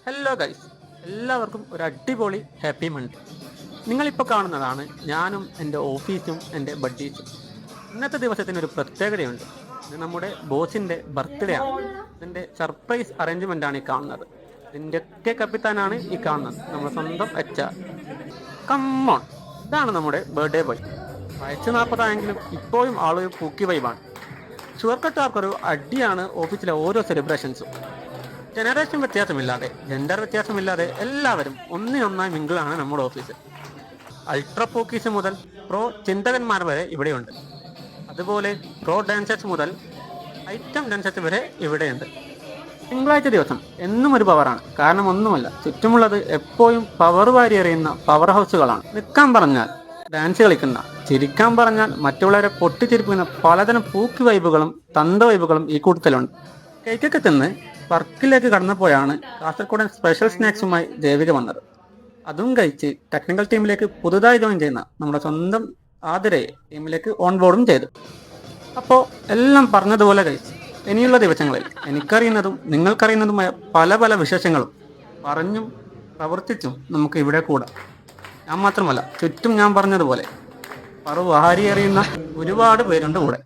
Hello guys, എല്ലാവർക്കും ഒരു അടിപൊളി ഹാപ്പി മൺഡേ. നിങ്ങളിപ്പോൾ കാണുന്നതാണ് ഞാനും എൻ്റെ ഓഫീസും എൻ്റെ ബഡ്ഡീസും. ഇന്നത്തെ ദിവസത്തിനൊരു പ്രത്യേകതയുണ്ട്. ഇത് നമ്മുടെ ബോസിൻ്റെ ബർത്ത്ഡേ ആണ്. ഇതിൻ്റെ സർപ്രൈസ് അറേഞ്ച്മെൻ്റ് ആണ് ഈ കാണുന്നത്. ഇതിൻ്റെ ഒക്കെ കപ്പിത്താനാണ് ഈ കാണുന്നത്, നമ്മുടെ സ്വന്തം HR. കമ്മോൺ, ഇതാണ് നമ്മുടെ ബർത്ത്ഡേ ബോയ്. വയസ്സ് 40 ആയെങ്കിലും ഇപ്പോഴും ആളൊരു പൂക്കി വൈബാണ്. ചുവർക്കട്ടുകാർക്കൊരു അടിയാണ് ഓഫീസിലെ ഓരോ സെലിബ്രേഷൻസും. ജനറേഷൻ വ്യത്യാസമില്ലാതെ, ജെൻഡർ വ്യത്യാസമില്ലാതെ എല്ലാവരും ഒന്നിനൊന്നായി മിങ്കിളാണ് നമ്മുടെ ഓഫീസിൽ. അൾട്രാ പോക്കീസ് മുതൽ പ്രോ ചിന്തകന്മാർ വരെ ഇവിടെയുണ്ട്. അതുപോലെ പ്രോ ഡാൻസേഴ്സ് മുതൽ ഐറ്റം ഡാൻസേഴ്സ് വരെ ഇവിടെയുണ്ട്. തിങ്കളാഴ്ച ദിവസം എന്നും ഒരു പവറാണ്. കാരണം ഒന്നുമല്ല, ചുറ്റുമുള്ളത് എപ്പോഴും പവർ വാരി എറിയുന്ന പവർ ഹൗസുകളാണ്. നിൽക്കാൻ പറഞ്ഞാൽ ഡാൻസ് കളിക്കുന്ന, ചിരിക്കാൻ പറഞ്ഞാൽ മറ്റുള്ളവരെ പൊട്ടിച്ചിരിപ്പിക്കുന്ന പലതരം പൂക്കി വൈബുകളും തന്ത വൈബുകളും ഈ കൂട്ടത്തിലുണ്ട്. കേക്കൊക്കെ തിന്ന് വർക്കിലേക്ക് കടന്നപ്പോഴാണ് കാസർഗോഡൻ സ്പെഷ്യൽ സ്നാക്സുമായി ദേവിക വന്നത്. അതും കഴിച്ച് ടെക്നിക്കൽ ടീമിലേക്ക് പുതുതായി ജോയിൻ ചെയ്യുന്ന നമ്മുടെ സ്വന്തം ആതിരയെ ടീമിലേക്ക് ഓൺബോർഡും ചെയ്തു. അപ്പോൾ എല്ലാം പറഞ്ഞതുപോലെ കഴിച്ച് ഇനിയുള്ള ദിവസങ്ങളിൽ എനിക്കറിയുന്നതും നിങ്ങൾക്കറിയുന്നതുമായ പല പല വിശേഷങ്ങളും പറഞ്ഞും പ്രവർത്തിച്ചും നമുക്ക് ഇവിടെ കൂടാം. ഞാൻ മാത്രമല്ല, ചുറ്റും ഞാൻ പറഞ്ഞതുപോലെ പറവാരി എറിയുന്ന ഒരുപാട് പേരുണ്ട് കൂടെ.